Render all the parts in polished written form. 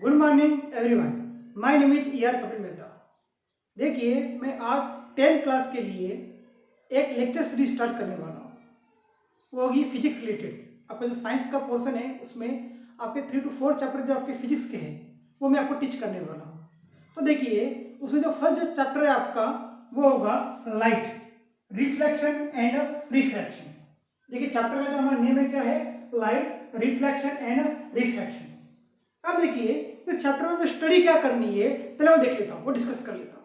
Good morning everyone, my name is E.R. Kapil Mehta. देखिए, मैं आज 10th क्लास के लिए एक लेक्चर सीरीज स्टार्ट करने वाला हूँ। वो होगी फिजिक्स रिलेटेड। आपका जो साइंस का पोर्शन है उसमें आपके 3 to 4 चैप्टर जो आपके फिजिक्स के हैं वो मैं आपको टीच करने वाला हूँ। तो देखिए, उसमें जो फर्स्ट जो चैप्टर है आपका वो होगा लाइट, रिफ्लेक्शन एंड रिफ्रैक्शन। देखिए, चैप्टर का जो हमारा नेम है क्या है, लाइट, रिफ्लेक्शन एंड रिफ्रैक्शन। अब देखिए, इस चैप्टर में स्टडी क्या करनी है पहले वो देख लेता हूँ, वो डिस्कस कर लेता हूँ।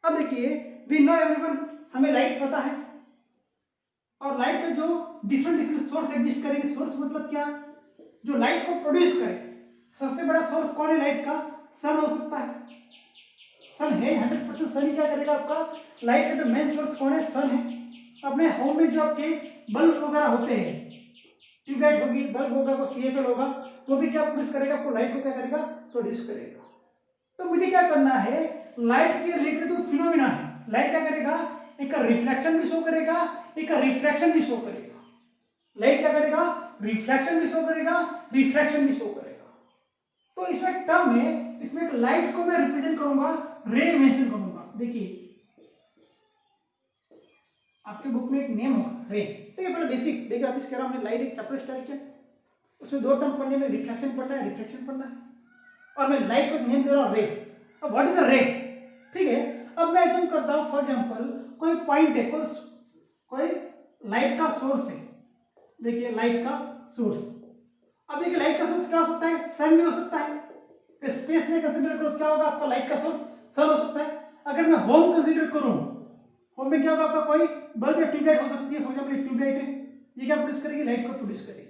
अब देखिए, वी नो एवरीवन, हमें लाइट पता है और लाइट का जो डिफरेंट सोर्स एग्जिस्ट करेंगे। सोर्स मतलब क्या, जो लाइट को प्रोड्यूस करे। सबसे बड़ा सोर्स कौन है लाइट का, सन हो सकता है। सन है 100%, सन ही क्या करेगा आपका, लाइट का जो मेन सोर्स कौन है, सन है। अपने होम में जो आपके बल्ब वगैरह होते हैं, ट्यूबलाइट होगी, बल्ब होगा, वो CFL होगा, वो भी क्या प्रोड्यूस करेगा, आपको लाइट को क्या करेगा, प्रोड्यूस करेगा। तो मुझे क्या करना है, लाइट के रिलेटेड जो फिनोमिना है, लाइट क्या करेगा, एक रिफ्लेक्शन भी शो करेगा, एक रिफ्रैक्शन भी शो करेगा। लाइट क्या करेगा, रिफ्लेक्शन भी शो करेगा, रिफ्रैक्शन भी शो करेगा। तो इसमें टर्म है, इसमें एक लाइट को मैं रिप्रेजेंट करूंगा, रे मेंशन करूंगा। देखिए, आपके बुक में एक नेम होगा रे। तो ये पहले बेसिक देखिए, आप इस कह रहा हूं, लाइट एक चैप्टर स्टार्ट किया, उसमें 2 टर्म पढ़ने में, रिफ्लेक्शन पढ़ना है, रिफ्रैक्शन पढ़ना है, और मैं लाइट को नेम दे रहा हूं रे। अब व्हाट इज अ रे, ठीक है। अब मैं एज्यूम करता हूं, फॉर एग्जांपल कोई पॉइंट है, कोई लाइट का सोर्स है। देखिए, लाइट का सोर्स, अब देखिए लाइट का सोर्स क्या हो सकता है, सन भी हो सकता है। स्पेस में कंसीडर करो, क्या होगा आपका लाइट का सोर्स, सन हो सकता है। अगर मैं होम कंसीडर करूं, होम में क्या होगा आपका, कोई बल्ब या ट्यूबलाइट हो सकती है। फॉर एग्जांपल ट्यूबलाइट है, ये क्या प्रोड्यूस करेगी, लाइट को प्रोड्यूस करेगी।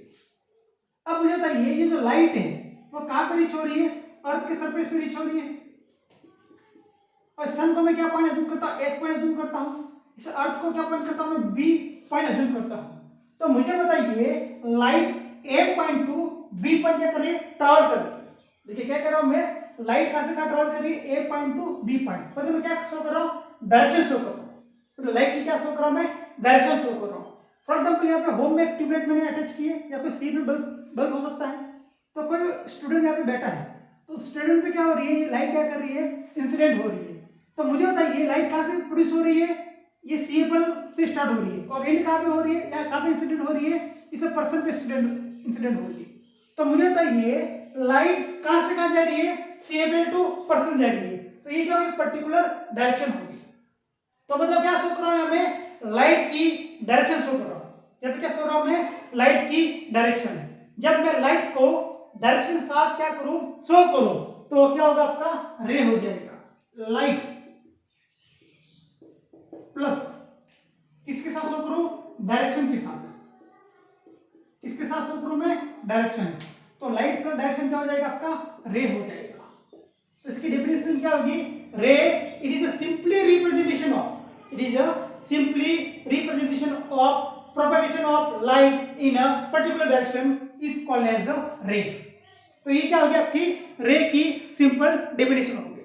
अब मुझे बताइए, ये जो लाइट है वो कहां पे रीच हो रही है, अर्थ के सरफेस पे रीच हो रही है। और सन को मैं क्या पॉइंट अज्यूम करता हूं, एस पॉइंट अज्यूम करता हूं। इस अर्थ को क्या पॉइंट करता हूं, मैं बी पॉइंट अज्यूम करता हूं। तो मुझे बताइए, light A point to be point क्या कर रही है, ट्रैवल कर रही है। देखिए क्या कर रहा हूं मैं, लाइट कहां से कहां ट्रैवल कर रही है, ए पॉइंट टू बी पॉइंट। मतलब मैं क्या शो कर रहा हूं, डायरेक्शन शो कर रहा हूं। मतलब लाइट की क्या शो कर रहा हूं मैं, डायरेक्शन शो कर रहा हूं। फॉर एग्जांपल यहाँ पे होम में एक ट्यूबलाइट मैंने अटैच की है, या कोई सी में बल्ब बल्ब हो सकता है। तो कोई स्टूडेंट यहाँ पे बैठा है, तो स्टूडेंट पे क्या हो रही है, ये लाइट क्या कर रही है, इंसिडेंट हो रही है। तो मुझे बताइए, लाइट कहां से प्रोड्यूस हो रही है, ये सीएपल से स्टार्ट हो रही है, और एंड कहां पे हो रही है, या कहां पे इंसिडेंट हो रही है, इस पर्सन पे इंसिडेंट हो रही है। तो मुझे बताइए, लाइट कहां से कहां जा रही है, सीएपल टू पर्सन जा रही है। तो ये क्या होगी, पर्टिकुलर डायरेक्शन होगी। तो मतलब क्या शो कर रहा हूं यहां पे, लाइट की डायरेक्शन शो कर रहा हूं। जब क्या शो रहा हूं मैं, लाइट की डायरेक्शन। जब मैं लाइट को डायरेक्शन के साथ क्या करूं, शो करूं, तो क्या होगा, आपका रे हो जाएगा। लाइट प्लस किसके साथ शो करूं, डायरेक्शन के साथ। किसके साथ शो करूं मैं, डायरेक्शन। तो लाइट का डायरेक्शन क्या हो जाएगा, आपका रे हो जाएगा। तो इसकी डेफिनेशन क्या होगी, रे it is a simply representation of, it is a simply representation of propagation of light in a particular direction is called as the ray। तो ये क्या हो गया, आपकी रे की सिंपल डेफिनेशन हो गई।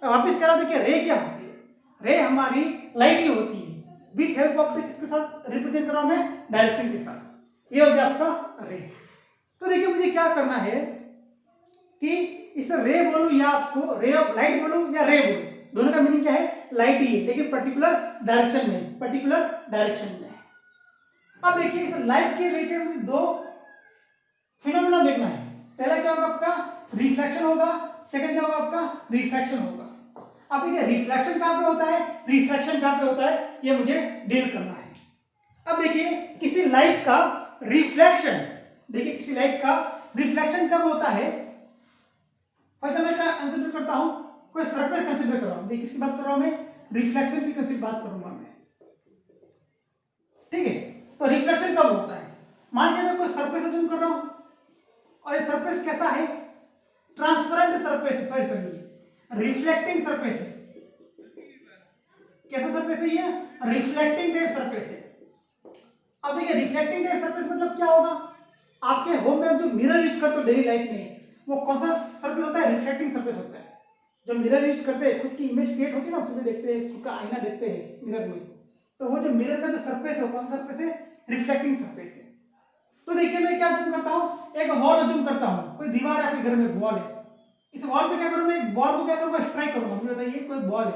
अब वापस कह रहा था कि रे क्या होती है, रे हमारी लाइट ही होती है, विथ हेल्प ऑफ किसके साथ रिप्रेजेंट कर रहा हूं मैं, डायरेक्शन के साथ। ये हो गया आपका रे। तो देखिए, मुझे क्या करना है कि इसे रे बोलूं या आपको रे ऑफ लाइट बोलूं या रे बोलूं, दोनों का मीनिंग क्या है, लाइट ही है, लेकिन पर्टिकुलर डायरेक्शन में, पर्टिकुलर डायरेक्शन में। अब देखिए, इस लाइट के रिलेटेड मुझे 2 फिनोमेना देखना है। पहला क्या होगा आपका, रिफ्लेक्शन होगा, सेकंड क्या होगा आपका, रिफ्रैक्शन होगा। अब देखिए, रिफ्लेक्शन कहां पे होता है, रिफ्रैक्शन कहां पे होता है, ये मुझे डील करना है। अब देखिए, किसी लाइट का रिफ्लेक्शन, देखिए किसी लाइट का रिफ्लेक्शन कब होता है। फर्स्ट मैं क्या कंसीडर करता हूं, कोई सरफेस कंसीडर कर रहा हूं। देखिए, किसकी बात कर रहा हूं मैं, रिफ्लेक्शन की कंसीडर बात करूंगा मैं, ठीक है। तो रिफ्लेक्शन कब होता है, मान लीजिए मैं कोई सरफेस अज्यूम कर रहा हूं, और ये सरफेस कैसा है, ट्रांसपेरेंट सरफेस है, सॉरी रिफ्लेक्टिंग सरफेस है। कैसा सरफेस है ये, रिफ्लेक्टिंग टाइप सरफेस है। अब देखिए, रिफ्लेक्टिंग टाइप सरफेस मतलब क्या होगा, आपके होम में आप जो मिरर यूज करते हो डेली लाइफ में, वो कौन सा सरफेस होता है, रिफ्लेक्टिंग सरफेस होता है। जब मिरर यूज करते हैं, खुद की इमेज क्रिएट होती है ना, उसमें देखते हैं, खुद का आईना देखते हैं मिरर में, तो वो जो मिरर का जो सरफेस है, वो कौन सा सरफेस है, रिफ्लेक्टिंग सरफेस है। तो देखिए, मैं क्या अज्यूम करता हूं, एक वॉल अज्यूम करता हूं, कोई दीवार है आपके घर में, वॉल है। इस बॉल पे क्या करूँ, मैं एक बॉल को क्या करूँगा, स्ट्राइक करूंगा। मुझे बताइए कोई बॉल है,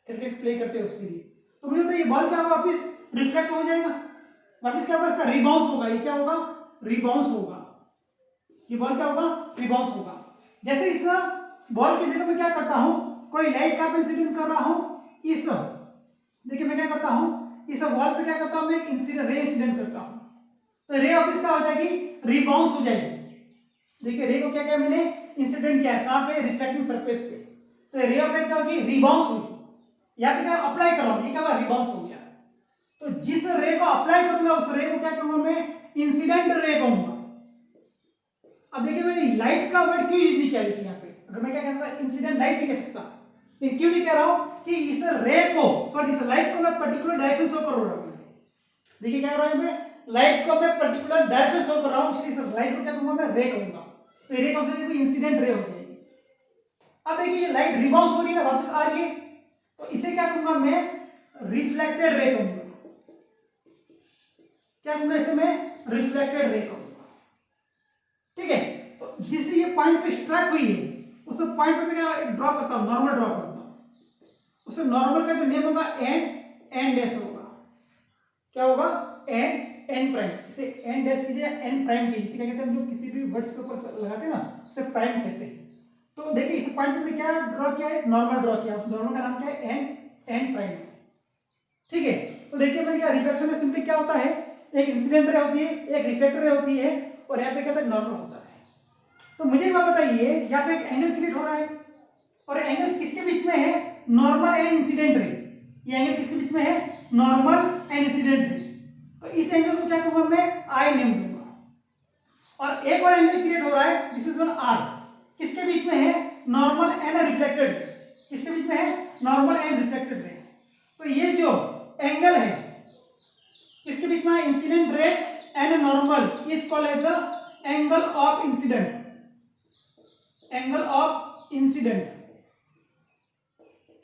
क्रिकेट प्ले करते हैं उसके लिए, तो मुझे बताइए बॉल क्या होगा, वापिस रिफ्लेक्ट हो जाएगा, वापिस क्या होगा, इसका रिबाउंस होगा। ये क्या होगा, रिबाउंस होगा। ये बॉल क्या होगा, रिबाउंस होगा। जैसे इस बॉल की जगह मैं क्या करता हूं, कोई लाइट का इंसिडेंट कर रहा हूं, इस देखिए मैं क्या करता हूं, इस बॉल पे क्या करता हूं, मैं एक इंसिडेंट रे इंसिडेंट करता हूं, तो रे वापस क्या हो जाएगी, रिबाउंस हो जाएगी। देखिए रे को क्या क्या मिले, इंसिडेंट क्या है, कहां पे, रिफ्लेक्टिंग सरफेस पे, तो रे ऑफ लाइट क्या होगी, रिबाउंस होगी। या फिर क्या अप्लाई कर रहा हूं, ये क्या होगा, रिबाउंस हो गया। तो जिस रे को अप्लाई करूंगा उस रे को क्या कहूंगा मैं, इंसिडेंट रे कहूंगा। अब देखिए मैंने लाइट का वर्ड क्यों यूज नहीं किया, देखिए यहाँ पे अगर मैं क्या कह सकता, इंसिडेंट लाइट भी कह सकता, लेकिन क्यों नहीं कह रहा हूं कि इस रे को, सॉरी इस लाइट को मैं पर्टिकुलर डायरेक्शन शो कर रहा हूं। देखिए क्या कर रहा हूं मैं, लाइट को मैं पर्टिकुलर डायरेक्शन शो कर रहा हूं, इसलिए इस लाइट को क्या कहूंगा मैं, रे कहूंगा। तो रे कौन सी, इंसिडेंट रे हो जाएगी। अब देखिए ये लाइट रिबाउंस हो रही है ना, वापस आ रही है, तो इसे क्या कहूंगा मैं, रिफ्लेक्टेड रे कहूंगा। क्या कहूंगा इसे मैं, रिफ्लेक्टेड रे कहूंगा। ठीक है, तो जिससे ये पॉइंट पे स्ट्राइक हुई है उस पॉइंट पे मैं क्या ड्रॉ करता हूं, नॉर्मल ड्रॉ करता हूं। उस नॉर्मल का जो नेम होगा एन डैश होगा। क्या होगा, एन प्राइम। इसे एन डैश कीजिए, एन प्राइम कीजिए। इसे क्या कहते हैं, जो किसी भी वर्ड्स के ऊपर लगाते हैं ना, उसे प्राइम कहते हैं। तो देखिए इस पॉइंट पे मैंने क्या ड्रॉ किया है, नॉर्मल ड्रॉ किया। उस नॉर्मल का नाम क्या है, एन प्राइम। ठीक है, तो देखिए मैंने क्या, रिफ्लेक्शन में सिंपली क्या होता है, एक इंसिडेंट रे होती है, एक रिफ्लेक्टर रे होती है, और यहाँ पे क्या होता है, नॉर्मल होता है। तो मुझे एक बात बताइए, यहाँ पे एक एंगल क्रिएट हो रहा है, और एंगल किसके बीच में है, नॉर्मल एंड इंसिडेंट रे। ये एंगल किसके बीच में है, नॉर्मल एंड इंसिडेंट रे। तो इस एंगल को क्या कहूंगा मैं, आई नेम दूंगा। और एक और एंगल क्रिएट हो रहा है, दिस इज वन आर, किसके बीच में है, नॉर्मल एंड रिफ्लेक्टेड रे। किसके बीच में है, नॉर्मल एंड रिफ्लेक्टेड रे। तो ये जो एंगल है इसके बीच में incident ray and normal is called as the angle of incident. Angle of incident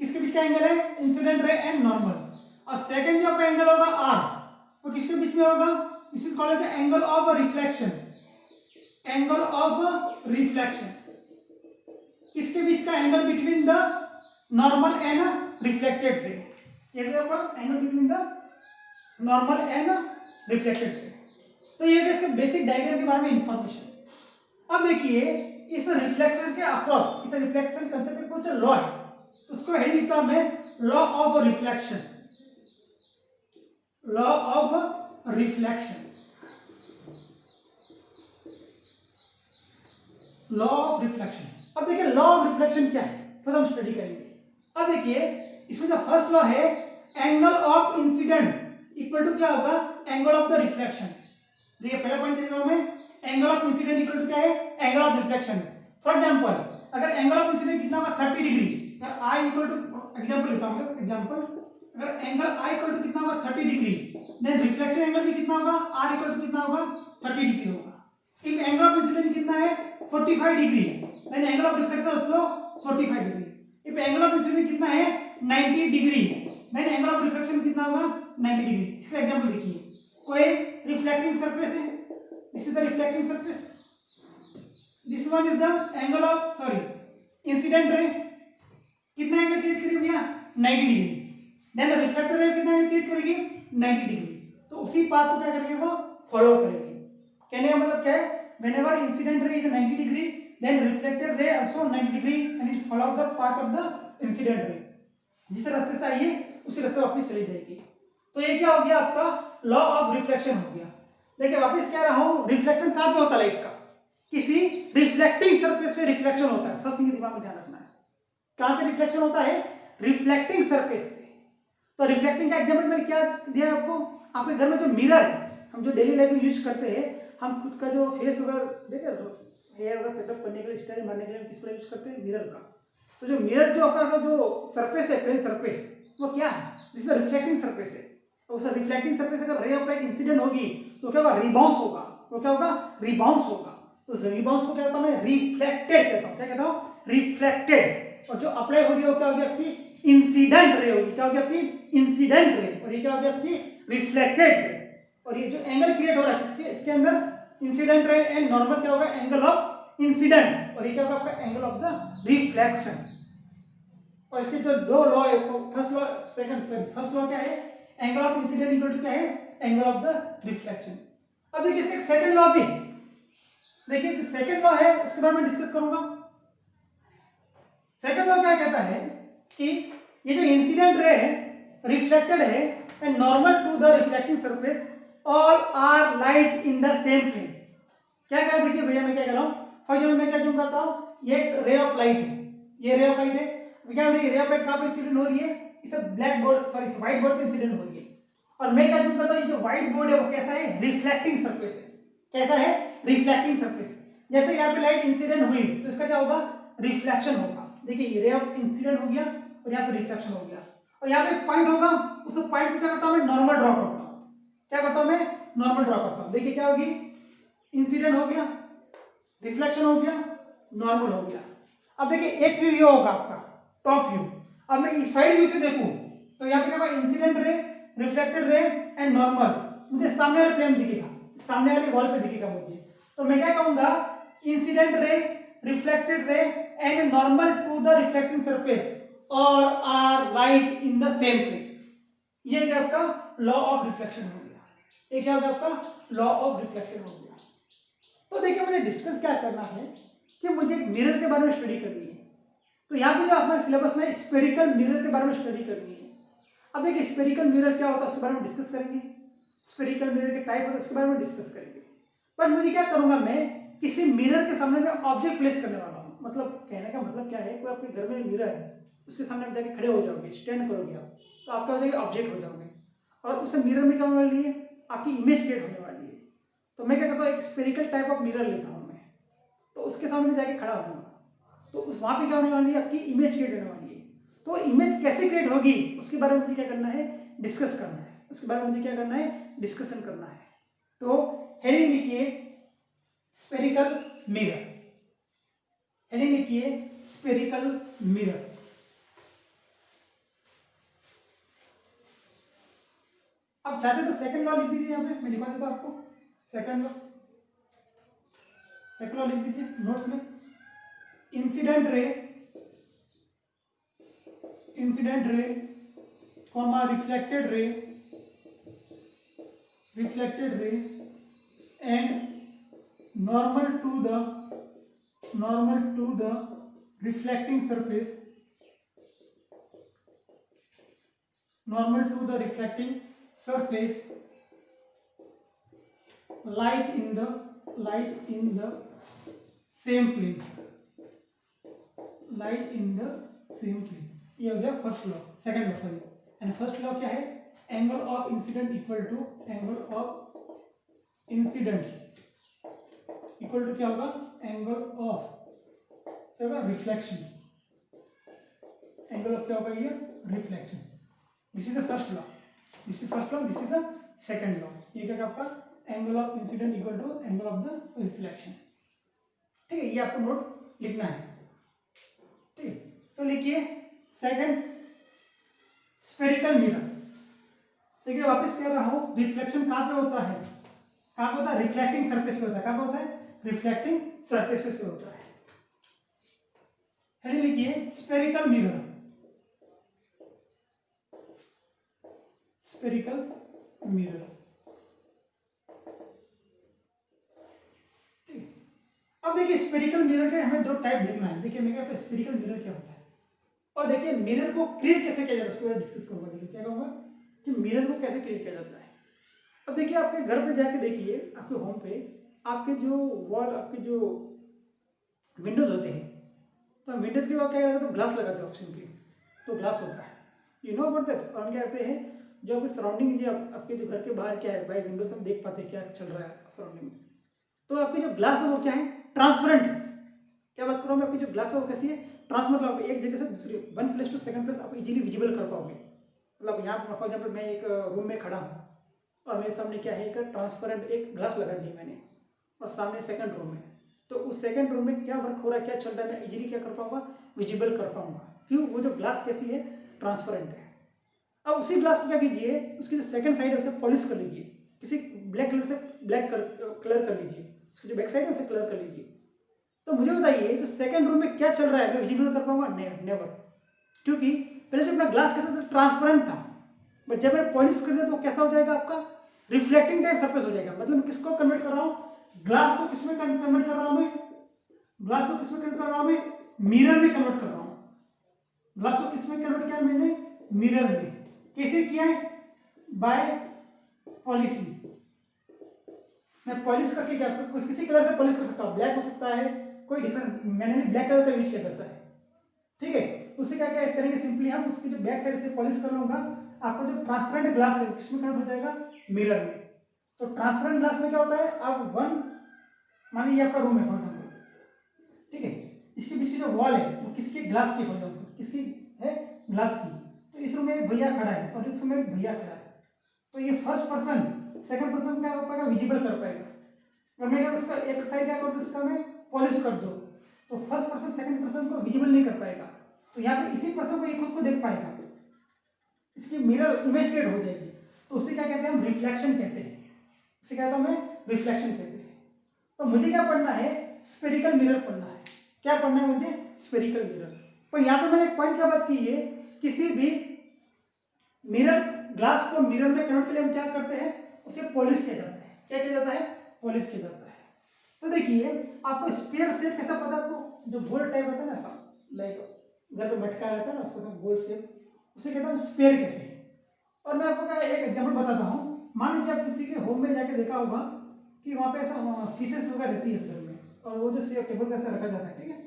किसके बीच का एंगल है, इंसिडेंट रे एंड नॉर्मल। और सेकंड जो आपका एंगल होगा आर, वो किसके बीच में होगा, this is called as angle of reflection. Angle of reflection किसके बीच का, angle between the normal and reflected ray. ये जो आपका angle between the normal and reflected ray. तो ये इसके बेसिक डायग्राम के बारे में इंफॉर्मेशन। अब देखिए इस रिफ्लेक्शन के अक्रॉस, इस रिफ्लेक्शन कंसेप्ट में कुछ लॉ है, उसको हेड लिखता हूं मैं, law of reflection. Law of reflection, law of reflection. अब देखिए लॉ ऑफ रिफ्लेक्शन क्या है, फिर हम स्टडी करेंगे। अब देखिए इसमें जो फर्स्ट लॉ है, angle of incident equal to क्या होगा, एंगल ऑफ द रिफ्लेक्शन। देखिए पहला पॉइंट लिख रहा हूं मैं, angle of incident equal to क्या है, angle of reflection. For example अगर एंगल ऑफ इंसिडेंट कितना होगा, 30 डिग्री, अगर आई इक्वल टू, एग्जांपल लेता हूं मैं, एग्जांपल अगर एंगल आई इक्वल टू कितना होगा, 30 डिग्री, देन रिफ्लेक्शन एंगल भी कितना होगा, आर इक्वल टू कितना होगा, 30 डिग्री होगा। इफ एंगल ऑफ इंसिडेंट कितना है, 45 degree, then angle of reflection also 45 degree. If angle of incident कितना है, 90 degree, then angle of reflection कितना होगा, 90 डिग्री। इसका एग्जांपल देखिए, कोई रिफ्लेक्टिंग सरफेस है, this is the reflecting surface, this one is the angle of, sorry incident ray, कितना angle create करेगी भैया, 90 डिग्री। देन रिफ्लेक्टर रे कितना एंगल क्रिएट करेगी, 90 डिग्री। तो उसी पाथ को क्या करेगी, वो फॉलो करेगी। कहने का मतलब क्या है, whenever incident ray is 90 degree, then reflected ray also 90 degree and it follow the path of the incident ray। जिस रास्ते से आई है उसी रास्ते वापस चली जाएगी। तो ये क्या हो गया, आपका लॉ ऑफ रिफ्लेक्शन हो गया। देखिए वापस कह रहा हूं, रिफ्लेक्शन कहां पे होता है लाइट का, किसी रिफ्लेक्टिंग सरफेस पे रिफ्लेक्शन होता है। फर्स्ट थिंग दिमाग में ध्यान रखना है, कहां पे रिफ्लेक्शन होता है, रिफ्लेक्टिंग सरफेस पे। तो रिफ्लेक्टिंग का एग्जांपल मैंने क्या दिया आपको, आपके घर में जो मिरर हम जो डेली लाइफ में यूज करते हैं, हम खुद का जो फेस वगैरह देखे, हेयर वगैरह सेटअप करने के लिए, स्टाइल मारने के लिए किसका यूज करते हैं, मिरर का। तो जो मिरर जो आपका जो सरफेस है, प्लेन सरफेस, वो क्या है, दिस इज रिफ्लेक्टिंग सरफेस है। तो उस रिफ्लेक्टिंग सरफेस अगर रे ऑफ लाइट इंसिडेंट होगी तो क्या होगा, रिबाउंस होगा। तो क्या होगा, रिबाउंस होगा। तो रिबाउंस को क्या कहता हूं मैं, रिफ्लेक्टेड कहता हूं। क्या कहता हूं, रिफ्लेक्टेड। और जो अप्लाई हो रही है क्या होगी, आपकी इंसिडेंट रे होगी। क्या होगी, आपकी इंसिडेंट रे। और ये क्या होगी, आपकी रिफ्लेक्टेड रे। और ये जो एंगल क्रिएट हो रहा है किसके, इसके अंदर इंसिडेंट रे एंड नॉर्मल क्या होगा, एंगल ऑफ इंसिडेंट और ये क्या होगा आपका एंगल ऑफ द रिफ्लेक्शन। और इसके जो दो लॉ है, first law second sorry first law क्या है, angle of incident equal to क्या है, एंगल ऑफ द रिफ्लेक्शन। अब देखिए इसका सेकंड लॉ भी है, देखिए जो सेकंड लॉ है उसके बारे में डिस्कस करूंगा। सेकंड लॉ क्या कहता है कि ये जो इंसिडेंट रे है रिफ्लेक्टेड है and normal to the reflecting surface all are lies in the same plane. क्या कह रहा है, देखिए भैया मैं क्या कर रहा हूं, फॉर एग्जांपल मैं क्या जूम करता हूं, ये एक रे ऑफ लाइट है, ये रे ऑफ लाइट है, क्या हो रही है, रे ऑफ लाइट कहां पे इंसिडेंट हो रही है, इस black board sorry white board पे इंसिडेंट हो रही है। और मैं क्या जूम करता हूं, ये जो व्हाइट बोर्ड है वो कैसा है, रिफ्लेक्टिंग सरफेस है, कैसा है, रिफ्लेक्टिंग सरफेस। जैसे यहाँ पे लाइट इंसिडेंट हुई तो इसका क्या होगा, रिफ्लेक्शन होगा। देखिए ये रे ऑफ इंसिडेंट हो गया और यहाँ पे रिफ्लेक्शन हो गया, और यहाँ पे पॉइंट होगा, उस पॉइंट को क्या करता हूं मैं, नॉर्मल ड्रॉ करता हूं। क्या करता हूं मैं, नॉर्मल ड्रॉ करता हूं। देखिए क्या होगी, इंसिडेंट हो गया, रिफ्लेक्शन हो गया, नॉर्मल हो गया। अब देखिए एक व्यू ये होगा आपका टॉप व्यू। अब मैं इस साइड व्यू से देखूं तो यहाँ पे क्या होगा, incident ray, reflected ray and normal, मुझे सामने वाले प्लेन दिखेगा, सामने वाले वॉल पे दिखेगा मुझे। तो मैं क्या कहूंगा, incident ray, reflected ray and normal to the reflecting surface और are lies in the same plane. ये क्या आपका लॉ ऑफ रिफ्लेक्शन हो गया, ये क्या होगा आपका लॉ ऑफ रिफ्लेक्शन हो गया। तो देखिए मुझे डिस्कस क्या करना है कि मुझे एक मिरर के बारे में स्टडी करनी है। तो यहाँ पे जो हमारे सिलेबस में स्फेरिकल मिरर के बारे में स्टडी करनी है। अब देखिए स्फेरिकल मिरर क्या होता है उसके बारे में डिस्कस करेंगे, स्फेरिकल मिरर के टाइप होता है उसके बारे में डिस्कस करेंगे। पर मुझे क्या करूंगा, मैं किसी मिरर के सामने में ऑब्जेक्ट प्लेस करने वाला हूँ। मतलब कहने का मतलब क्या है, कोई आपके घर में मिरर है, उसके सामने आप जाके खड़े हो जाओगे, स्टैंड करोगे आप, तो आपका हो जाएगा ऑब्जेक्ट हो जाओगे, और उस मिरर में क्या होने वाली है, आपकी इमेज क्रिएट होने वाली है। तो मैं क्या करता हूँ, एक स्फेरिकल टाइप ऑफ मिरर लेता हूँ मैं, तो उसके सामने जाके खड़ा होऊंगा, तो उस वहां पे क्या होने वाली है, आपकी इमेज क्रिएट होने वाली है। तो इमेज कैसे क्रिएट होगी उसके बारे में मुझे क्या करना है, डिस्कस करना है, उसके बारे में मुझे क्या करना है, डिस्कशन करना है। तो हेडिंग लिखिए स्फेरिकल मिरर, हेडिंग लिखिए स्फेरिकल मिरर। अब चाहते तो सेकंड लॉ लिख दीजिए, यहाँ पे मैं लिखवा देता हूं आपको सेकंड लॉ, सेकंड लॉ लिख दीजिए नोट्स में, incident ray, incident ray comma reflected ray, reflected ray and normal to the reflecting surface, normal to the reflecting surface lies in the same plane, lies in the same plane। ये हो गया first law, second law sorry. And first law क्या है, angle of incident equal to angle of incident equal to क्या होगा, angle of क्या होगा, reflection, angle of क्या होगा, ये reflection. This is the first law, this is first law, this is the second law. ये क्या आपका angle of incident equal to angle of the reflection. ठीक है, ये आपको नोट लिखना है। ठीक है, तो लिखिए सेकंड स्फेरिकल मिरर। देखिए वापस कह रहा हूं, रिफ्लेक्शन कहां पे होता है, कहां पे होता है, रिफ्लेक्टिंग सरफेस पे होता है। कहां पे होता है, रिफ्लेक्टिंग सरफेसेस पे होता है। हेडिंग लिखिए स्फेरिकल मिरर, स्फेरिकल मिरर। अब देखिए स्फेरिकल मिरर के हमें दो टाइप देखना है। देखिए मैं कहता हूं स्फेरिकल मिरर क्या होता है, और देखिए मिरर को क्रिएट कैसे किया जाता है उसके बारे में डिस्कस करूंगा। देखिए क्या कहूंगा कि मिरर को कैसे क्रिएट किया जाता है। अब देखिए आपके घर पे जाके देखिए, आपके होम पे आपके जो वॉल, आपके जो विंडोज होते हैं, तो विंडोज के बाद क्या करते हैं, तो ग्लास लगाते हैं ऑप्शन पे, तो ग्लास होता है, यू नो अबाउट दैट। और हम क्या करते हैं, जो आपके सराउंडिंग, जो आपके जो घर के बाहर क्या है, बाय विंडो से हम देख पाते हैं क्या चल रहा है सराउंडिंग में। तो आपके जो ग्लास है वो क्या है, ट्रांसपेरेंट। क्या बात कर रहा हूँ मैं, आपकी जो ग्लास है वो कैसी है, ट्रांसपेरेंट। आप एक जगह से दूसरी one place to second place आप इजीली विजिबल कर पाओगे। मतलब यहाँ पर फॉर एग्जाम्पल मैं एक रूम में खड़ा हूँ और मेरे सामने क्या है, एक ट्रांसपेरेंट एक ग्लास लगा दिया मैंने, और सामने सेकंड रूम है, तो उस सेकंड रूम में क्या वर्क हो रहा है, क्या चल रहा है, मैं इजीली क्या कर पाऊंगा, विजिबल कर पाऊंगा। क्यों, वो जो ग्लास कैसी है, ट्रांसपेरेंट है। अब उसी ग्लास को क्या कीजिए, उसकी जो सेकंड साइड है उसे पॉलिश कर लीजिए, किसी ब्लैक कलर से ब्लैक कलर कर लीजिए, उसकी जो बैक साइड है उसे कलर कर लीजिए। तो मुझे बताइए जो सेकंड रूम में क्या चल रहा है मैं विजिबल कर पाऊंगा? नेवर, क्योंकि पहले जो अपना ग्लास कैसा था, ट्रांसपेरेंट था, बट जब मैं पॉलिश कर दिया तो कैसा हो जाएगा आपका? रिफ्लेक्टिंग टाइप सरफेस हो जाएगा। मतलब मैं किसको कन्वर्ट कर रहा हूँ? ग्लास को किसमें कन्वर्ट कर रहा हूँ मैं? ग्लास को किसमें कन्वर्ट कर रहा हूँ मैं? मिरर में कन्वर्ट कर रहा हूँ। ग्लास को किसमें कन्वर्ट किया मैंने? मिरर में। कैसे किया है? Bye polishing. मैं पॉलिश करके क्या उसको किसी कलर से पॉलिश कर सकता हूँ, ब्लैक हो सकता है, कोई डिफरेंट, मैंने ब्लैक कलर का यूज किया जाता है, ठीक है। उससे क्या क्या करेंगे, सिंपली हम उसकी जो बैक साइड से पॉलिश कर लूंगा, आपको जो ट्रांसपेरेंट ग्लास है किसमें कन्वर्ट हो जाएगा? मिरर में। तो ट्रांसपेरेंट ग्लास में क्या होता है, आप वन, मानिए ये आपका रूम है फॉर एग्जाम्पल, ठीक है, इसके बीच की जो वॉल है वो किसकी? ग्लास की, फॉर एग्जाम्पल किसकी है? ग्लास की। तो इस रूम में एक भैया खड़ा है और इस रूम में एक भैया खड़ा है, तो ये फर्स्ट पर्सन सेकंड पर्सन क्या कर पाएगा? विजिबल कर पाएगा। अगर मैं क्या उसका एक साइड क्या कर दूं, उसका मैं पॉलिश कर दो, तो फर्स्ट पर्सन सेकंड पर्सन को विजिबल नहीं कर पाएगा। तो यहाँ पे इसी पर्सन को ये खुद को देख पाएगा, इसकी मिरर इमेज क्रिएट हो जाएगी। तो उसे क्या कहते हैं हम? रिफ्लेक्शन कहते हैं। उसे क्या कहता हूं मैं? रिफ्लेक्शन कहते हैं। तो मुझे क्या पढ़ना है? स्फेरिकल मिरर पढ़ना है। क्या पढ़ना है मुझे? Spherical mirror. पर यहाँ पे मैंने एक पॉइंट क्या बात की है, किसी भी मिरर ग्लास को मिरर में कन्वर्ट के लिए हम क्या करते हैं? उसे पॉलिश किया जाता है। क्या किया जाता है? पॉलिश किया जाता है। तो देखिए आपको स्फीयर शेप कैसा पता है? आपको जो गोल टाइप होता है ना, ऐसा लाइक घर पे मटका रहता है ना, उसको सब गोल शेप, उसे कहते हैं स्फीयर कहते हैं। और मैं आपको एक एग्जांपल बताता हूँ। मान लीजिए आप किसी के होम में जाके देखा होगा कि वहाँ पे ऐसा फिशेस वगैरह रहती है इस घर में, और वो जो शेप टेबल पे ऐसा रखा जाता है, ठीक है,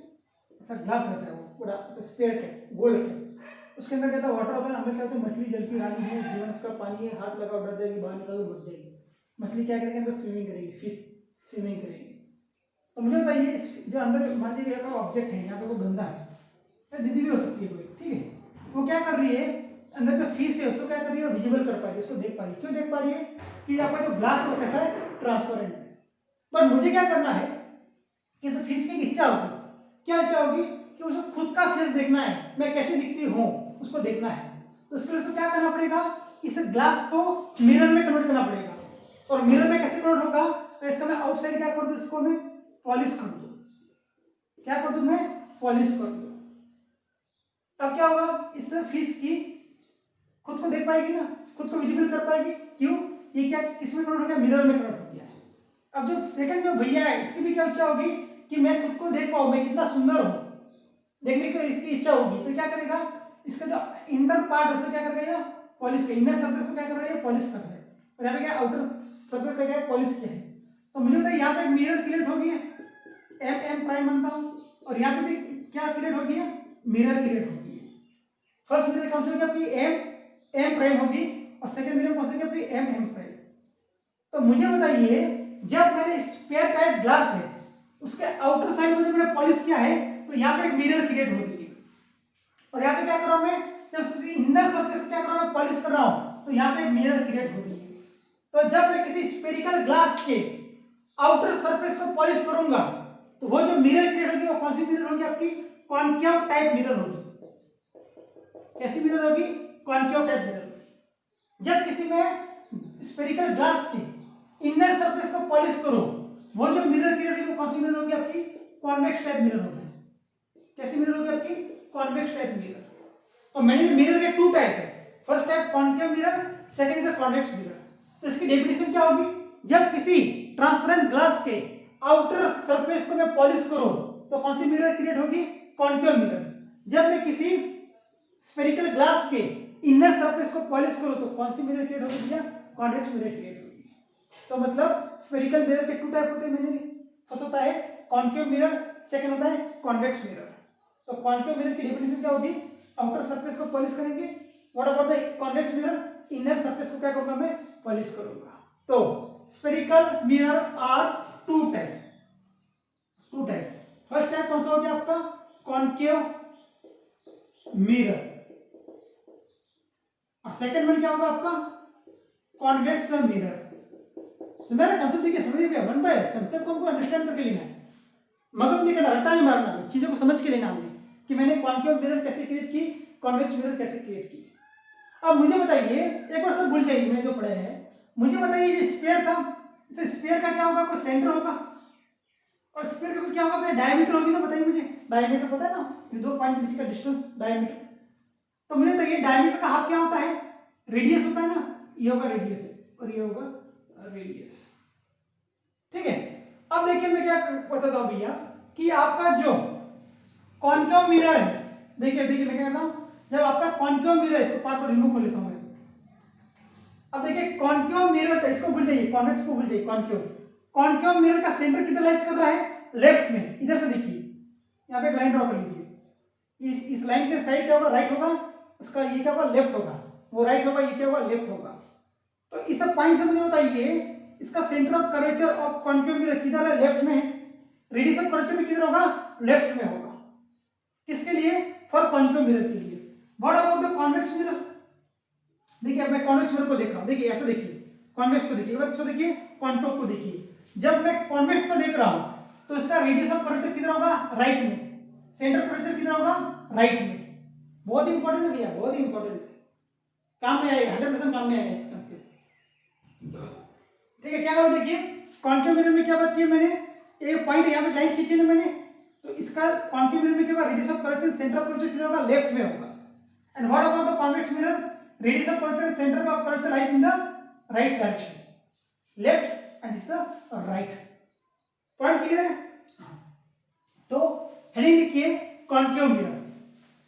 ऐसा ग्लास रहता है, वो पूरा ऐसा स्फीयर टाइप, गोल टाइप, उसके अंदर कहता है वाटर होता है, अंदर क्या होता है? मछली जल की रानी है, जीवन उसका पानी है, हाथ लगाओ डर जाएगी, बाहर निकालो मर जाएगी। मछली क्या करेगी? अंदर स्विमिंग करेगी, फिश स्विमिंग करेगी। तो मुझे बताइए जो अंदर मान लीजिए ऑब्जेक्ट है, यहाँ पे वो गंदा है, या दीदी भी हो सकती है कोई, ठीक है, वो क्या कर रही है? अंदर जो फिश है उसको क्या कर रही है? विजिबल कर पा रही है, उसको देख पा रही है। क्यों देख पा रही है? कि आपका जो ग्लास है वो कैसा है? ट्रांसपेरेंट है। पर मुझे क्या करना है कि तो फिश की इच्छा होगी, क्या इच्छा होगी? कि उसको खुद का फेस देखना है, मैं कैसे दिखती हूँ उसको देखना है। तो उसके लिए उसको क्या करना पड़ेगा? इस ग्लास को मिरर में कन्वर्ट करना पड़ेगा। और मिरर में कैसे कन्वर्ट होगा? तो इसका मैं आउटसाइड क्या कर दूं? इसको मैं पॉलिश कर दूं। क्या कर दूं मैं? पॉलिश कर दूं। तब क्या होगा? इससे फिश की खुद को देख पाएगी ना, खुद को विजिबल कर पाएगी। क्यों? ये क्या किसमें कन्वर्ट हो गया? मिरर में कन्वर्ट हो गया। अब जो सेकंड जो भैया है इसकी भी क्या इच्छा होगी? कि मैं खुद को देख पाऊं, मैं कितना सुंदर हूं, देखने की इसकी इच्छा होगी। तो क्या करेगा? इसका जो इनर पार्ट है उसे क्या करेगा? पॉलिश कर, इनर सरफेस को क्या कर रहा है? पॉलिश कर रहा है। और यहाँ पे क्या आउटर सरफेस का क्या है? पॉलिश किया है। तो मुझे बताइए यहाँ पे एक मिरर क्रिएट हो गई है, एम एम प्राइम बनता हूं, और यहाँ पे भी क्या क्रिएट हो गई है? मिरर क्रिएट हो गई है। फर्स्ट मिरर कौन सी होगी आपकी? एम एम प्राइम होगी, और सेकंड मिरर कौन सी होगी आपकी? M M prime. तो मुझे बताइए जब मैंने स्फीयर टाइप ग्लास है उसके आउटर साइड को जब मैंने पॉलिश किया है तो यहाँ पे एक मिरर क्रिएट हो गई है। और यहाँ पे क्या कर रहा हूं मैं? जब इनर सरफेस क्या कर रहा हूं? मैं पॉलिश कर रहा हूं, तो यहाँ पे एक मिरर क्रिएट हो गई है। तो जब मैं किसी स्फेरिकल ग्लास के आउटर सरफेस को पॉलिश करूंगा तो वो जो मिरर क्रिएट होगी वो कौन सी मिरर होगी आपकी? कॉन्केव टाइप मिरर होगी। कैसी मिरर होगी? Concave type mirror. जब किसी में स्फेरिकल ग्लास की इनर सरफेस को पॉलिश करो, वो जो मिरर क्रिएट होगी वो कौन सी मिरर होगी आपकी? कॉन्वेक्स टाइप मिरर होगी। कैसी मिरर होगी आपकी? Convex type mirror. और मैंने मिरर के टू टाइप है, first type concave mirror, second is convex mirror. तो इसकी डेफिनेशन क्या होगी? जब किसी ट्रांसपेरेंट ग्लास के आउटर सरफेस को मैं पॉलिश करूं तो कौन सी मिरर क्रिएट होगी? Concave mirror. जब मैं किसी स्फेरिकल ग्लास के इनर सरफेस को पॉलिश करो तो कौन सी मिरर क्रिएट होगी भैया? कॉन्वेक्स मिरर क्रिएट होगी। तो मतलब स्फेरिकल मिरर के टू टाइप होते हैं, मैंने फर्स्ट होता है कॉन्केव मिरर, सेकंड होता है कॉन्वेक्स मिरर। तो कॉन्केव मिरर की डेफिनेशन क्या होगी? आउटर सरफेस को पॉलिश करेंगे। What about the convex mirror? Inner surface को क्या करूंगा मैं? पॉलिश करूंगा। तो spherical mirror are two type, two type. First type कौन सा हो गया आपका? Concave mirror. और सेकंड वन क्या होगा आपका? Convex mirror. मेरा कंसेप्ट देखिए, समझिए भैया, वन बाय कंसेप्ट को हमको अंडरस्टैंड करके लेना है, मगर नहीं करना, रट्टा नहीं मारना है, चीजों को समझ के लेना हमने कि मैंने कॉन्केव मिरर कैसे क्रिएट की, कॉन्वेक्स मिरर कैसे क्रिएट की। अब मुझे बताइए, एक बार सब भूल जाइए मैंने जो पढ़ा है, मुझे बताइए ये स्फीयर था, इस स्फीयर का क्या होगा? कोई सेंटर होगा, और स्फीयर का क्या होगा भैया, डायमीटर होगी ना, बताइए मुझे, डायमीटर पता है ना, ये दो पॉइंट के बीच का डिस्टेंस डायमीटर। तो मुझे बताइए डायमीटर का हाफ क्या होता है, रेडियस होता है ना, ये होगा रेडियस और ये होगा रेडियस। ठीक है, अब देखिए मैं क्या बताता हूं भैया कि आपका जो कॉन्केव मिरर है, देखिए देखिए मैं क्या करता हूं, जब आपका कॉन्केव मिरर, इसको पार्ट को रिमूव कर लेता हूं मैं। अब देखिए कॉन्केव मिरर का, इसको भूल जाइए, कॉन्वेक्स को भूल जाइए, कॉन्केव, कॉन्केव मिरर का सेंटर किधर लाइज कर रहा है, लेफ्ट में। इधर से देखिए, यहाँ पे एक लाइन ड्रॉ कर लीजिए, इस लाइन के साइड क्या होगा, राइट होगा, इसका ये क्या होगा, लेफ्ट होगा, वो राइट होगा, ये क्या होगा, लेफ्ट होगा। तो इस सब पॉइंट से मुझे बताइए इसका centre of curvature of concave mirror किधर है, लेफ्ट में। रेडियस ऑफ कर्वेचर भी किधर होगा, लेफ्ट में होगा। किसके लिए, फॉर कॉन्केव मिरर के लिए। What about the convex mirror, देखिए अब मैं कॉन्वेक्स मिरर को देख रहा हूं, देखिए ऐसे देखिए, कॉन्वेक्स को देखिए, बच्चों देखिए, कॉन्केव को देखिए। जब मैं कॉन्वेक्स को देख रहा हूं तो इसका रेडियस ऑफ कर्वेचर किधर होगा, राइट में, सेंटर कर्वेचर किधर होगा, राइट में। बहुत इंपॉर्टेंट है भैया, बहुत इंपॉर्टेंट है, काम में आएगा, 100% काम में आएगा। ठीक है, क्या करो देखिए, कॉन्केव मिरर में क्या बात की है मैंने, एक पॉइंट यहाँ पे लाइन खींची ना मैंने, तो इसका कॉन्केव मिरर में क्या होगा, radius of curvature, centre of curvature किधर होगा, लेफ्ट में होगा। And what about the convex mirror, radius of curvature, centre of curvature lies in the right direction, left and this the right. Point clear है। तो heading लिखिए concave mirror,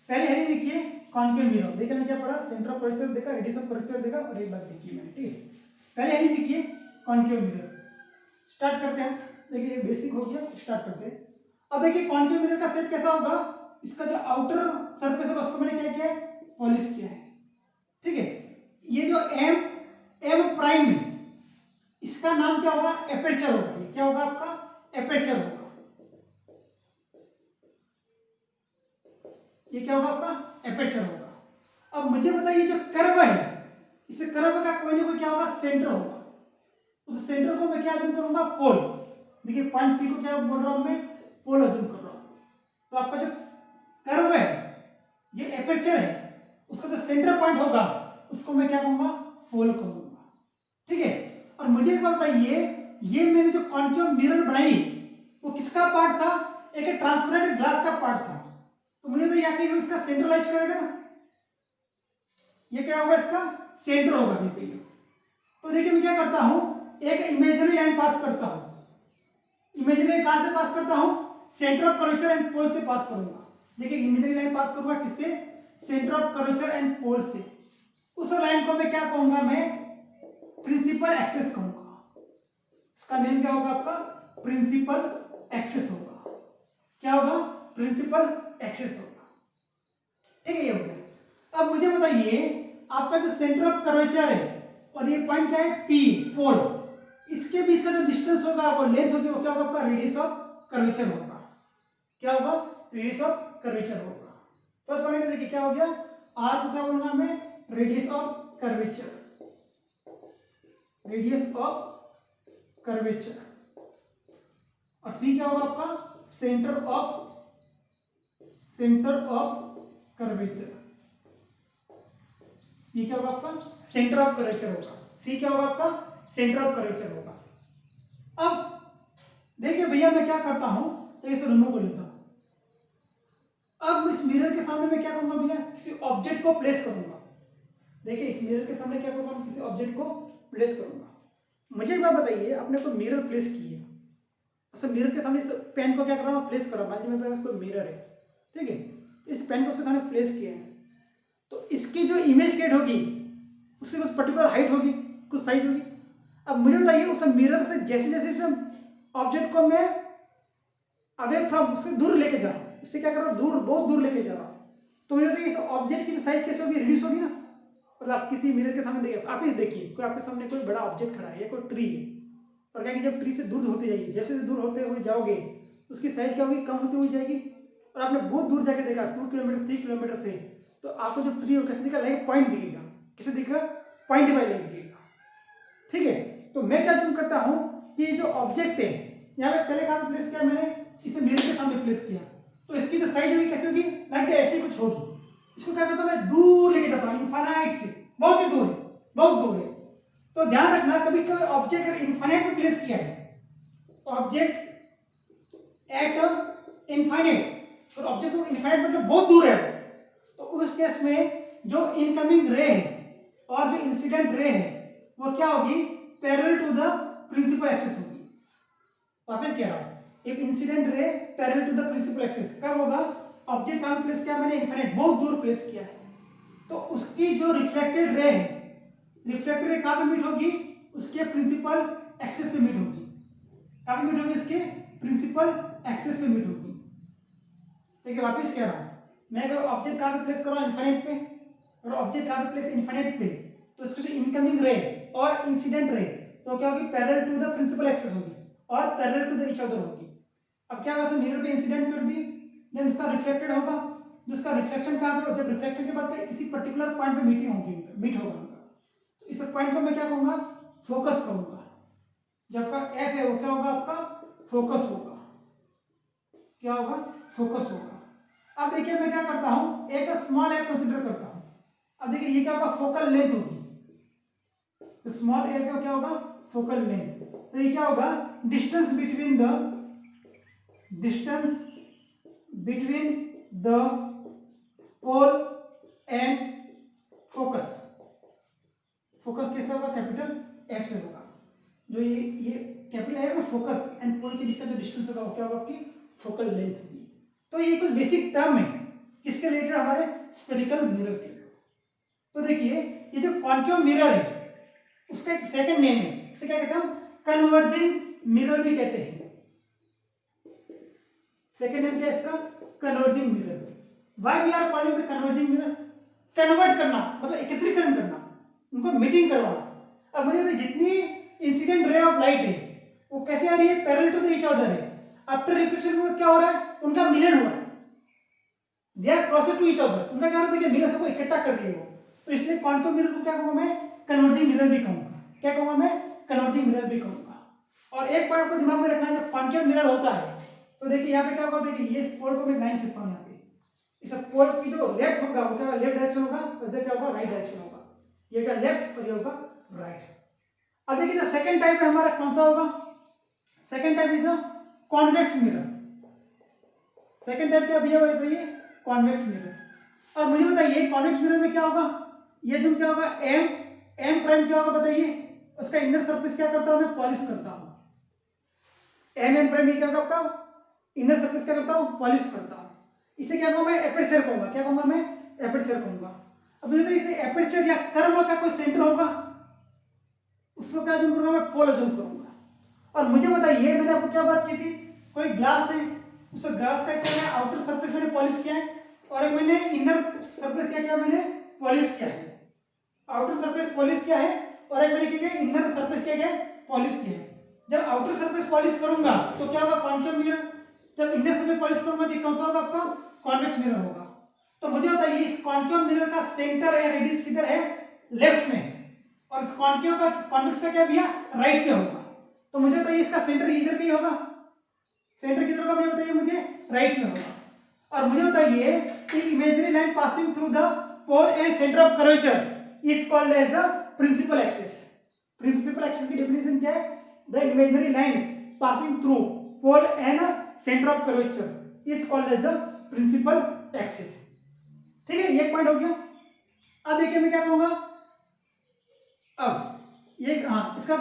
पहले heading लिखिए concave mirror. देखिए मैं क्या पढ़ा, सेंटर ऑफ कर्वेचर देखा, रेडियस ऑफ कर्वेचर देखा, और एक बात देखिए मैंने, ठीक है। पहले हेडिंग लिखिए कॉन्केव मिरर। स्टार्ट करते हैं, देखिए ये बेसिक हो गया, स्टार्ट करते हैं। अब देखिए कॉन्केव मिरर का शेप कैसा होगा, इसका जो आउटर सरफेस होगा उसको मैंने क्या किया है, पॉलिश किया है। ठीक है, ये जो एम प्राइम है, इसका नाम क्या होगा, एपर्चर होगा। ये क्या होगा आपका, एपर्चर होगा। ये क्या होगा आपका, एपर्चर होगा। अब मुझे बताइए जो कर्व है, इस कर्व का कोई ना कोई क्या होगा, सेंटर होगा। उस सेंटर को मैं क्या अज्यूम करूंगा, पोल। देखिए पॉइंट पी को क्या बोल रहा हूं मैं, पोल अज्यूम कर रहा हूं। तो आपका जो कर्व है, ये एपर्चर है, उसका जो सेंटर पॉइंट होगा उसको मैं क्या कहूंगा, पोल कहूंगा। ठीक है, और मुझे एक बात बताइए, ये मैंने जो कॉन्केव मिरर बनाई वो किसका पार्ट था, एक ट्रांसपेरेंट ग्लास का पार्ट था। तो मुझे तो यहाँ की इसका सेंट्रलाइज करेगा ना, ये क्या होगा, इसका सेंटर होगा। देखिए तो देखिए मैं क्या करता हूं, एक इमेजिनरी लाइन पास करता हूं। इमेजिनरी कहां से पास करता हूं, सेंटर ऑफ कर्वेचर एंड पोल से पास करूंगा। देखिए इमेजिनरी लाइन पास करूंगा किससे, सेंटर ऑफ कर्वेचर एंड पोल से। उस लाइन को मैं क्या कहूंगा, मैं प्रिंसिपल एक्सेस कहूंगा। इसका नेम क्या होगा आपका, प्रिंसिपल एक्सेस होगा। क्या होगा, प्रिंसिपल एक्सेस होगा। ठीक है, ये हो गया। अब मुझे बताइए आपका जो सेंटर ऑफ कर्वेचर है और ये पॉइंट क्या है, पी, पोल, इसके बीच का जो डिस्टेंस होगा, वो लेंथ होगी, वो क्या होगा आपका, रेडियस ऑफ कर्वेचर होगा। क्या होगा, रेडियस ऑफ कर्वेचर होगा। फर्स्ट पॉइंट में देखिए क्या हो गया, आर को क्या बोलूंगा मैं, radius of curvature, radius of curvature. और सी क्या होगा आपका, सेंटर ऑफ कर्वेचर। ये क्या होगा आपका, सेंटर ऑफ कर्वेचर होगा। सी क्या होगा आपका, सेंटर ऑफ कर्वेचर होगा। अब देखिए भैया मैं क्या करता हूं, तो इसे रिमूव कर लेता हूं। अब इस मिरर के सामने मैं क्या करूंगा भैया, किसी ऑब्जेक्ट को प्लेस करूंगा। देखिए इस मिरर के सामने क्या करूंगा, किसी ऑब्जेक्ट को प्लेस करूंगा। मुझे एक बात बताइए, आपने कोई मिरर प्लेस की है, तो मिरर के सामने इस पेन को क्या कर रहा हूं, प्लेस कर रहा हूं। मान लीजिए मेरे पास कोई मिरर है, ठीक है, इस पेन को उसके सामने प्लेस किया है, तो इसकी जो इमेज क्रिएट होगी उसकी कुछ पर्टिकुलर हाइट होगी, कुछ साइज होगी। अब मुझे बताइए उस मिरर से जैसे जैसे ऑब्जेक्ट को मैं अवे फ्रॉम, उससे दूर लेके जा रहा हूँ, इससे क्या कर रहा हूँ, दूर, बहुत दूर लेके जा रहा हूँ, तो मुझे बताइए इस ऑब्जेक्ट की साइज कैसे होगी, रिड्यूस होगी ना। मतलब आप किसी मिरर के सामने देखिए, आप ही देखिए कोई आपके सामने कोई बड़ा ऑब्जेक्ट खड़ा है या कोई ट्री है, और क्या कि जब ट्री से दूर होते जाइए, जैसे दूर होते हुए जाओगे उसकी साइज क्या होगी, कम होती हुई जाएगी। और आपने बहुत दूर जाके देखा 2 किलोमीटर 3 किलोमीटर से, तो आपको जो ट्री कैसे दिखा, लाइक पॉइंट दिखेगा, कैसे दिखेगा, पॉइंट बाई लाइन दिखेगा। ठीक है, तो मैं क्या जूम करता हूं कि जो ऑब्जेक्ट है, यहाँ पे पहले कहां प्लेस किया मैंने, इसे मिरर के सामने प्लेस किया, तो इसकी जो साइज होगी कैसे होगी, लाइक ऐसे कुछ होगी। इसको क्या करता हूं मैं, दूर लेके जाता हूं, इनफाइनाइट से, बहुत ही दूर है, बहुत दूर है। तो ध्यान रखना, कभी कोई ऑब्जेक्ट अगर इनफाइनाइट में प्लेस किया है, ऑब्जेक्ट एट इनफाइनाइट, और ऑब्जेक्ट को इनफाइनाइट मतलब बहुत दूर है, तो उस केस में जो इनकमिंग रे है और जो इंसिडेंट रे है वो क्या होगी, parallel to the principal axis होगी। वापस कह रहा हूं, एक incident ray parallel to the principal axis कब होगा, ऑब्जेक्ट कहां प्लेस किया मैंने, इनफाइनाइट बहुत दूर प्लेस किया है, तो उसकी जो रिफ्लेक्टेड रे है, रिफ्लेक्टेड रे कहां पे मीट होगी, उसके प्रिंसिपल एक्सिस पे मीट होगी। कहां पे मीट होगी, उसके प्रिंसिपल एक्सिस पे मीट होगी। ठीक है, वापस कह रहा हूं, मैं अगर ऑब्जेक्ट कहां पे प्लेस कर रहा हूं, इनफाइनाइट पे, और ऑब्जेक्ट कहां पे प्लेस, इनफाइनाइट पे, तो इसकी जो इनकमिंग रे और इंसिडेंट रे तो क्या होगी, parallel to the principal axis होगी और parallel to the each other होगी। अब क्या होगा, मिरर पे इंसिडेंट कर दी, देन उसका रिफ्लेक्टेड होगा, जिसका रिफ्लेक्शन कहां पे, जब रिफ्लेक्शन के बाद किसी पर्टिकुलर पॉइंट पे मीटिंग होगी, मीट होगा उनका, तो इस पॉइंट को मैं क्या कहूंगा, फोकस कहूंगा। जब आपका एफ है वो क्या होगा, आपका फोकस होगा। क्या होगा, फोकस होगा। अब देखिए मैं क्या करता हूं, एक स्मॉल एफ कंसीडर करता हूं। अब देखिए ये क्या होगा, फोकल लेंथ होगी, तो स्मॉल एफ का क्या होगा, फोकल लेंथ, तो ये क्या होगा, distance between the pole and focus. Focus कैसे होगा, कैपिटल एफ से होगा। जो ये कैपिटल एफ ना, फोकस एंड पोल के बीच का जो डिस्टेंस होगा वो क्या होगा, आपकी फोकल लेंथ होगी। तो ये कुछ बेसिक टर्म है किसके रिलेटेड, हमारे स्फेरिकल मिरर के। तो देखिए ये जो कॉन्केव मिरर है उसका एक सेकंड नेम है, उसे क्या कहते हैं हम, कन्वर्जिंग मिरर भी कहते हैं। सेकंड नेम क्या है इसका, converging mirror. Why we are calling the converging mirror, convert करना मतलब एकत्रीकरण करना, उनको मीटिंग करवाना। अब मुझे बताइए जितनी इंसिडेंट रे ऑफ लाइट है वो कैसे आ रही है, parallel to the each other है। आफ्टर रिफ्लेक्शन में क्या हो रहा है, उनका मिलन हो रहा है, they are crossed to each other, उनका क्या होता है, मिलन सबको इकट्ठा कर रही है वो। तो इसलिए कॉन्केव मिरर को क्या कहूंगा मैं, कन्वर्जिंग मिरर भी कहूंगा। क्या कहूंगा मैं, कन्वर्जिंग मिरर भी कहूंगा। और एक पॉइंट को दिमाग में रखना है, जब कॉन्केव मिरर होता है तो देखिए यहाँ पे क्या होगा, देखिए ये पोल को मैं लाइन खींचता हूँ यहाँ पे, इस पोल की जो लेफ्ट होगा वो क्या, लेफ्ट डायरेक्शन होगा, और इधर क्या होगा, राइट डायरेक्शन होगा। ये क्या लेफ्ट और ये होगा राइट। अब देखिए जो सेकंड टाइप है हमारा कौन सा होगा, second type is the convex mirror. Second type क्या भैया बताइए, कॉन्वेक्स मिरर। अब मुझे बताइए कॉन्वेक्स मिरर में क्या होगा, ये जो क्या होगा, एम प्राइम क्या होगा बताइए, उसका इनर सरफेस क्या करता हूं मैं, पॉलिश करता हूं। एम प्राइम क्या होगा आपका, इनर सरफेस क्या करता हूं, पॉलिश करता हूं। इसे क्या कहूंगा मैं, एपर्चर कहूंगा। क्या कहूंगा मैं, एपर्चर कहूंगा। अब मुझे इसे एपर्चर या कर्व का कोई सेंटर होगा, उसको क्या अज्यूम करूंगा मैं, पोल अज्यूम करूंगा। और मुझे बताइए मैंने आपको क्या बात की थी, कोई ग्लास है, उस ग्लास का क्या है, आउटर सरफेस मैंने पॉलिश किया है, और एक मैंने इनर सरफेस क्या किया, मैंने पॉलिश किया है। आउटर सरफेस पॉलिश किया है और एक मैंने क्या किया, इनर सरफेस क्या किया, पॉलिश किया है। जब आउटर सरफेस पॉलिश करूंगा तो क्या होगा, कॉन्केव मिरर। जब इनर सरफेस पॉलिश करूंगा तो कौन सा होगा आपका, कॉन्वेक्स मिरर होगा। तो मुझे बताइए इस कॉन्केव मिरर का सेंटर या रेडियस किधर है, लेफ्ट में, और इस कॉन्केव का, कॉन्वेक्स का क्या भैया, राइट में होगा। तो मुझे बताइए इसका सेंटर इधर कहीं होगा, सेंटर किधर होगा मुझे बताइए, मुझे राइट में होगा। और मुझे बताइए एक imaginary line passing through the pole and centre of curvature is called as the principal axis. Principal axis की डेफिनेशन क्या है, the imaginary line passing through pole and centre of curvature is called as the principal axis. ठीक है, ये point हो गया। अब देखिए मैं क्या कहूंगा, अब ये इसका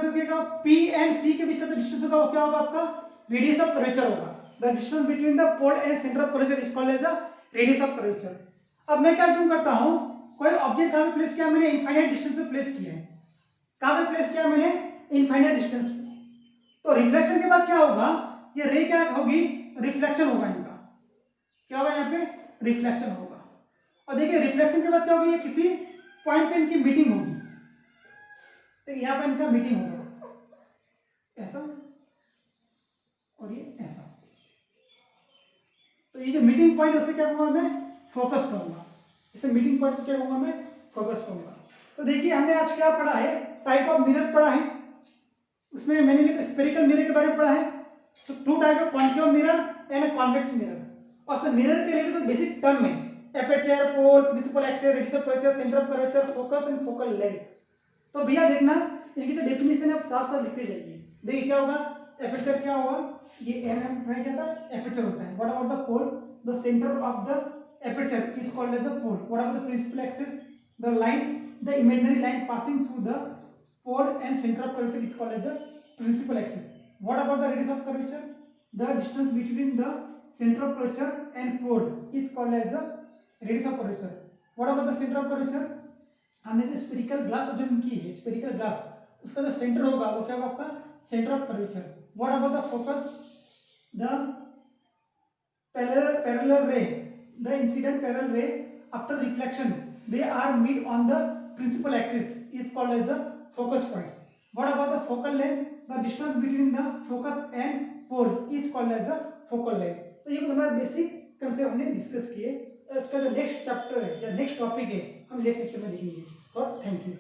पी एंड सी के बीच का जो डिस्टेंस होगा वो क्या होगा आपका, रेडियस ऑफ कर्वेचर होगा। The distance between the pole and centre of curvature is called as the radius of curvature. अब मैं क्या अज्यूम करता हूं, कोई ऑब्जेक्ट कहां पे प्लेस किया मैंने, इनफाइनाइट डिस्टेंस पे प्लेस किया है। कहां पे प्लेस किया मैंने, इनफाइनाइट डिस्टेंस पे। तो रिफ्लेक्शन के बाद क्या होगा, ये रे क्या होगी, रिफ्लेक्शन होगा इनका। क्या होगा यहाँ पे, रिफ्लेक्शन होगा। और देखिए रिफ्लेक्शन के बाद क्या होगी, ये किसी पॉइंट पे इनकी मीटिंग होगी। तो यहाँ पे इनका मीटिंग होगा ऐसा और ये ऐसा। तो ये जो मीटिंग पॉइंट उसे क्या कहूंगा मैं, फोकस कहूंगा। इसे मीटिंग पॉइंट क्या कहूंगा मैं, फोकस कहूंगा। तो देखिए हमने आज क्या पढ़ा है, टाइप ऑफ मिरर पढ़ा है, उसमें मैंने स्फेरिकल मिरर के बारे में पढ़ा है। तो two type of concave mirror and convex mirror. और सर मिरर के रिलेटेड कुछ बेसिक टर्म है, aperture, pole, principal axis, radius of curvature, centre of curvature, focus and focal length. तो भैया देखना इनकी जो डेफिनेशन है आप साथ साथ लिखते जाइए। देखिए क्या होगा, एपर्चर क्या हुआ, ये एम एम क्या था, एपर्चर होता है. What about the pole, the centre of the aperture is called as the pole. What about the principal axis, the line, the imaginary line passing through the pole and centre of curvature is called as the principal axis. What about the radius of curvature, the distance between the centre of curvature and pole is called as the radius of curvature. What about the centre of curvature, हमने जो spherical glass observe की है, spherical glass, उसका जो centre होगा वो क्या होगा आपका, centre of curvature. What about the focus, the parallel ray, the incident parallel ray after reflection, they are meet on the principal axis is called as the focus point. What about the focal length, the distance between the focus and pole is called as the focal length. तो ये कुछ हमारे basic concept हमने discuss किए. इसका जो next chapter है या नेक्स्ट टॉपिक है हम नेक्स्ट सेक्शन में देखेंगे. और थैंक यू.